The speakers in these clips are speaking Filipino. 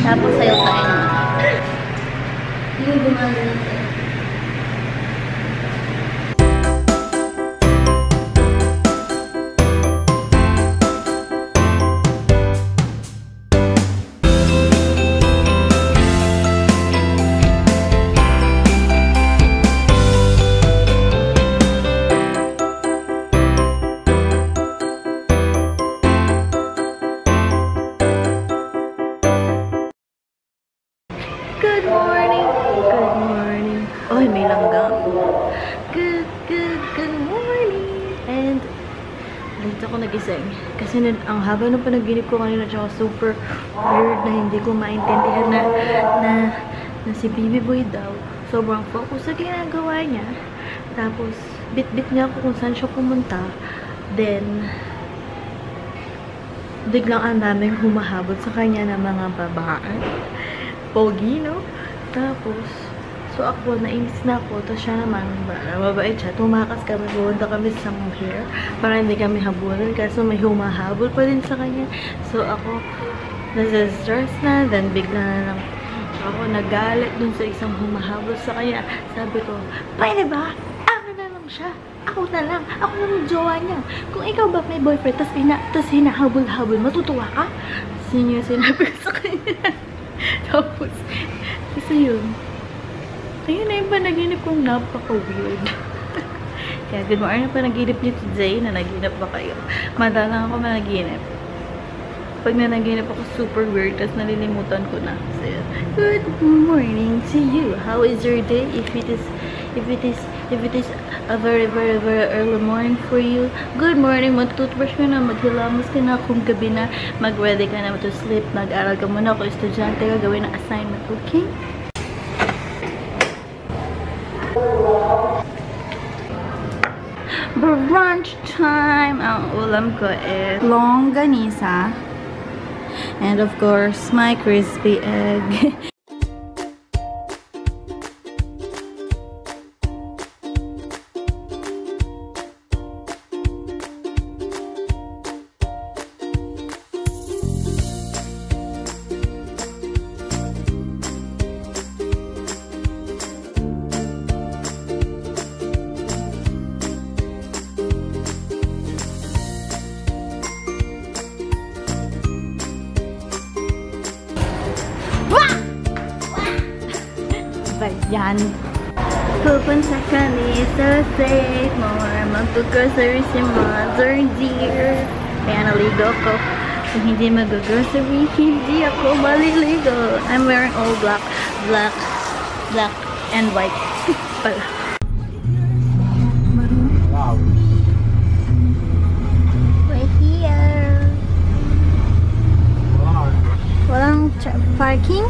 Tapos sa'yo kain mo. Yung gumagano natin. Good morning! Good morning! Oy, may langgam. Good morning! And, dito ako nagising. Kasi ang haba ng panaginip ko kanina, tsaka super weird na hindi ko maintindihan na si Baby Boy daw. Sobrang focus sa ginagawa niya. Tapos, bit-bit niya ako kung saan siya pumunta. Then, biglang ang daming humahabol sa kanya ng mga babae. Pogi, no? Tapos, so ako, nainis na ako. Tapos siya naman, mabait siya. Tumakas kami, pumunta kami sa somewhere para hindi kami habulan. Kaso may humahabol pa din sa kanya. So ako, nasa-stress na. Then bigla na lang ako nagalit dun sa isang humahabol sa kanya. Sabi ko, pwede ba? Ako na lang siya. Ako na lang. Ako na yung jowa niya. Kung ikaw ba may boyfriend, tapos hinahabol-habol, matutuwa ka? Yun yung sinabi ko sa kanya. Tapos, kasi yun. Ayun na yung panaginip kong napaka-weird. Kaya, good morning na panaginip niyo today. Nanaginip ba kayo? Madalang ako managinip. Pag nanaginip ako, super weird. Tapos nalilimutan ko na. So, good morning to you. How is your day? If it is a very early morning for you, good morning. Mag-toothbrush ka na, maghilamos ka na. Kung gabi na, mag-ready ka na to sleep. Mag-aral ka muna. Kung estudyante ka, gawin ng assignment. Okay? Brunch time! Ang ulam ko is longganisa. And of course, my crispy egg. Yan. Pupunta kami sa Save More. Mag-grocery si Mother Dear. Kaya naligo ko. Kung hindi mag-grocery, hindi ako maliligo. I'm wearing all black and white. Pala. We're here. Walang parking?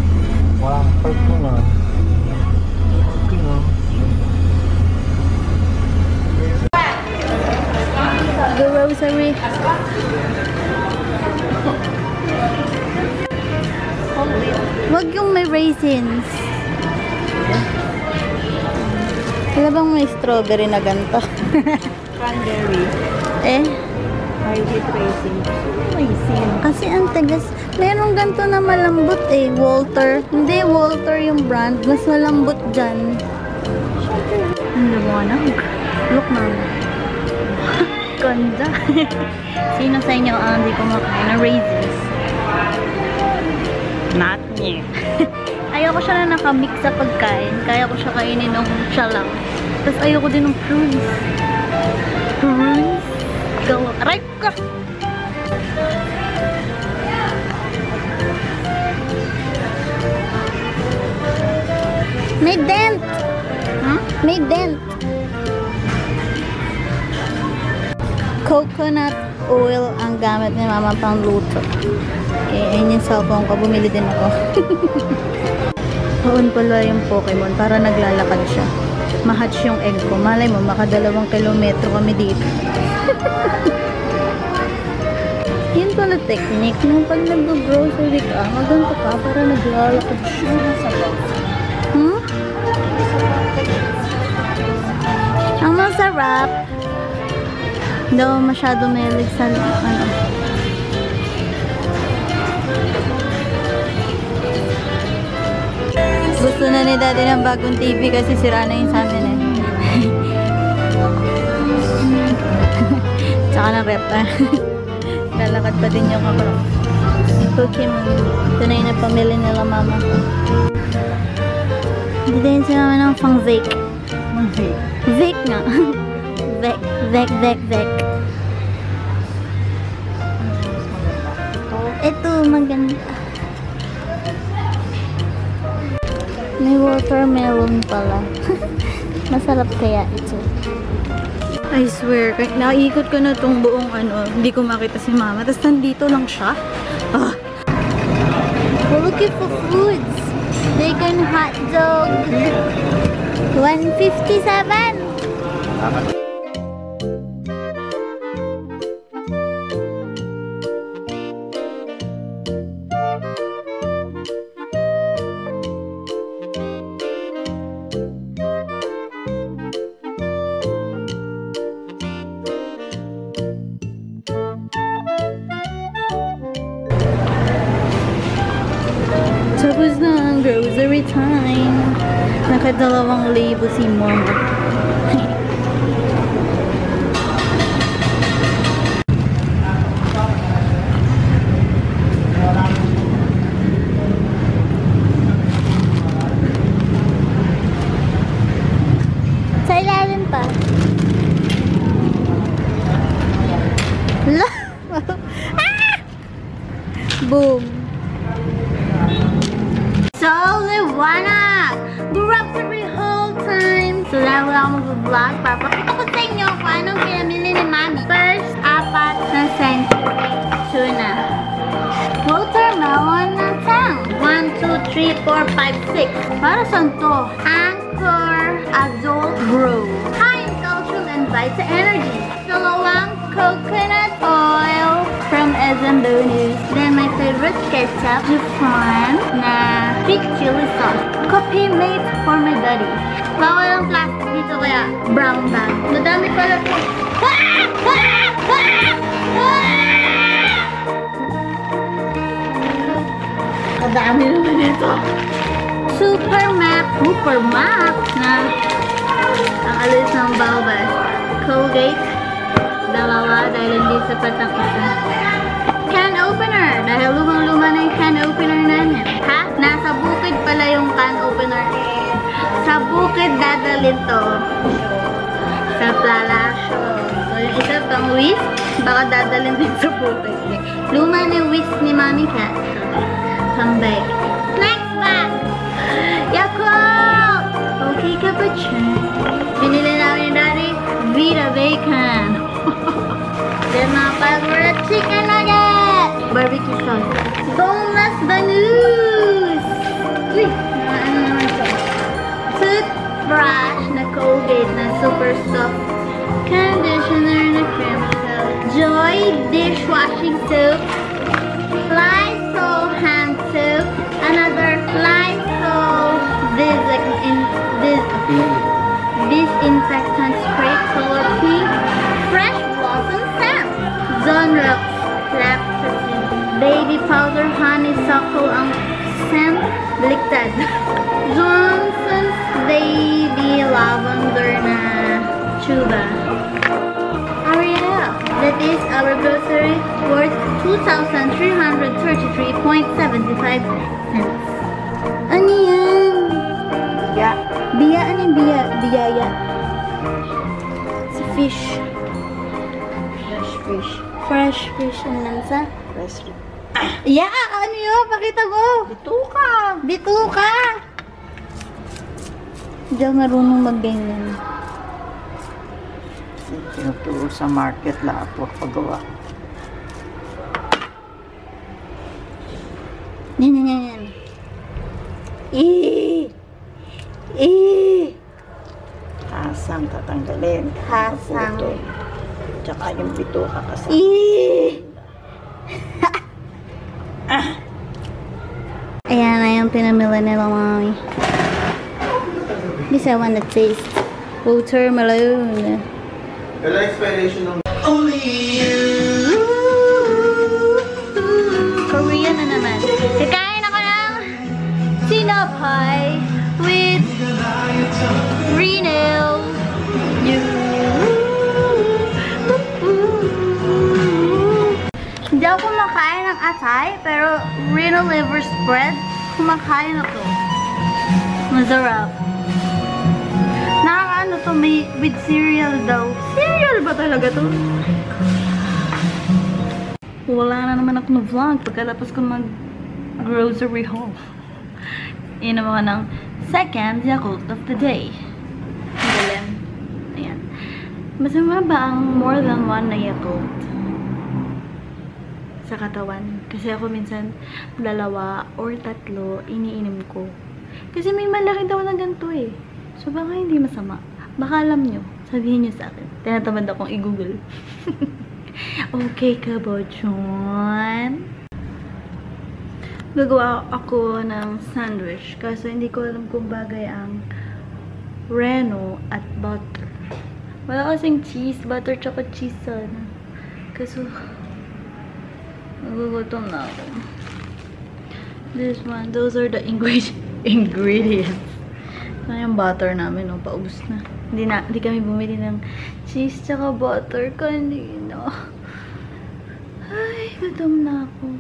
Walang parking na. Grocery. Wag yung may raisins. Wala bang may strawberry na ganito? Cranberry. Eh? I hate raisins. Raisin. Kasi ang tagas. Merong ganito na malambot eh. Walter. Hindi, Walter yung brand. Mas malambot dyan. Ang liwanag. Look, mama. Ganda. Sino sa inyo ang hindi kumakain na raisins? Not me. Ayoko siya na nakamix sa pagkain. Kaya ko siya kainin nung siya lang. Tapos ayoko din ng prunes. Prunes? Go. Aray ka! May dent! Huh? May dent! Coconut oil ang gamit ni Mama pang luto. Okay, ayun yung cellphone ko. Bumili din ako. Noon pala yung Pokemon para naglalakad siya. Ma-hatch yung egg ko. Malay mo, maka 2 kilometro kami dito. Yun pala technique. Nung pag nag-grocery ka, maganto ka para naglalakad siya. Hmm? Ang masarap. Hindi ako masyado mahilig sa ano. ni Daddy ng bagong TV kasi sira na yung sa amin eh. Tsaka ng rep na. Lalakad pa din yung ako. Pokemon. Ito na yung napamili nila mama. Hindi din si mama ng pang vape. Vape nga. Vape. Ito, maganda. May watermelon pala. Masarap kaya ito. I swear, naikot ko na itong buong hindi ko makita si mama. Tapos nandito lang siya. We're looking for foods. Bacon hot dog. 157. Tapos na ang grocery time. Nakadalawang label si mama. Sa ilalim pa. La! Ah! Boom! So, liwanag! We're up every whole time. So, dahil wala akong mag-vlog, papakita ko sa inyo kung anong pinamili ni Mami. First, 4 na century tuna. Watermelon na tang. 1, 2, 3, 4, 5, 6. Para saan to? Anchor Adult Brew. High in calcium and vita energy. Dalawang coconut oil from SM Bonus. Then my favorite ketchup, the farm na big chili sauce. Coffee made for my daddy. Bawal ang plastic dito kaya brown bag. Madami pala po. Kadami naman ito. Super map na ang alis ng balbas. Colgate. Dalawa dahil hindi sapat ang isa. Can opener. Dahil lumang-luma na yung can opener namin. Ha? Nasa bukid pala yung can opener. Sa bukid dadalhin to. Sa Plalasyo. So yung isa pang whisk, baka dadalhin din sa bukid. Luma na yung whisk ni Mami Cat. Pambay. Next bag! Yakult! Okay ka ba dyan? Binili namin yung Daddy Vita Bacon. Then mga favorite chicken nuggets. Barbecue sauce. Boneless bangus. Uy, ano naman ito? Toothbrush na Colgate na super soft. Conditioner na cream soap. Joy dishwashing soap. Lysol hand soap. Another Lysol disinfectant spray color pink. Fresh blossom scent. Zonrox Lactacid. Baby powder honeysuckle ang scent. Baliktad. Johnson's baby lavender na tuba. Ariel. That is our grocery worth 2,333.75 cents. Ano yan? Yeah. Biya, ano yung biya? Biyaya. Si fish. Fresh fish. Fresh fish. Ang lansa? Fresh fish. Yeah! Ano yun? Pakita mo! Bituka! Bituka! Hindi ako marunong mag-ganyan. Tinuturo sa market lahat por paggawa. Yan. Hasang tatanggalin. Hasang. Kaputo. Tsaka yung bituka kasi. Ayan na yung pinamila nila, Mami. This I wanna taste. Watermelon. Wala expiration ng... Korean na naman. Kakain ako ng sinapay with kumakain ng atay, pero Reno liver spread, kumakain ako. Masarap. Nakakaano to, may with cereal daw. Cereal ba talaga to? Wala na naman ako na-vlog pagkatapos ko mag-grocery haul. Inom ako ng second Yakult of the day. Ang galing. Ayan. Masama ba ang more than one na Yakult sa katawan? Kasi ako minsan 2 or 3 iniinom ko. Kasi may malaki daw na ganito eh. So baka hindi masama. Baka alam nyo. Sabihin nyo sa akin. Tinatamad akong i-google. Okay ka ba, John? Gagawa ako ng sandwich. Kaso hindi ko alam kung bagay ang Reno at butter. Wala kasing cheese. Butter tsaka cheese sana. Kaso nagugutom na ako. This one. Those are the ingredients. Ito yung butter namin. Oh, paubos na. Hindi kami bumili ng cheese tsaka butter kanina. Ay, gutom na ako.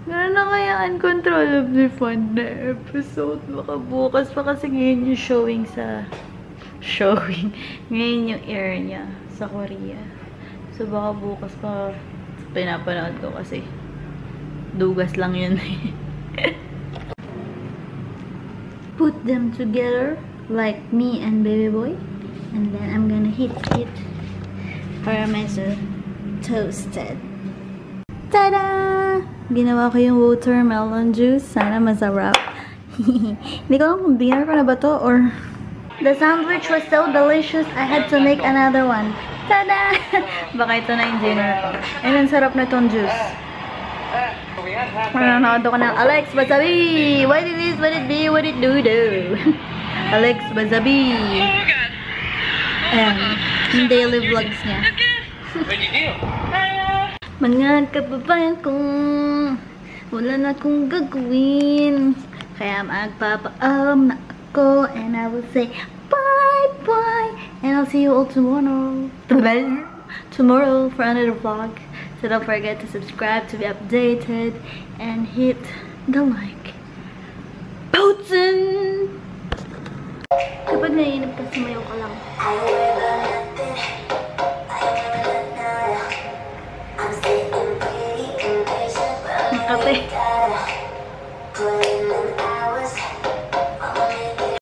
Gano'n na kaya uncontrollably fun na episode. Baka bukas pa kasi ngayon yung showing. Ngayon yung air niya sa Korea. So baka bukas pa pinapanood ko kasi dugas lang yun. Put them together like me and baby boy, and then I'm gonna hit it para medyo toasted. Tada! Ginawa ko yung watermelon juice. Sana masarap. Hindi ko alam kung dinner ko na ba to or... The sandwich was so delicious, I had to make another one. Tada! Baka ito na yung dinner ko. And ang sarap na itong juice. Manonood ako ng Alex Bazabi! What it is, what it be, what it do. Alex Bazabi. Ayan. Yung daily vlogs niya. Mga kababayan kung wala na akong gagawin. Kaya magpapa-am na ako. And I will say bye-bye. And I'll see you all tomorrow. Tomorrow for another vlog. So don't forget to subscribe to be updated and hit the like button. Kapag naiinip ka, sumayaw ka lang. Kape.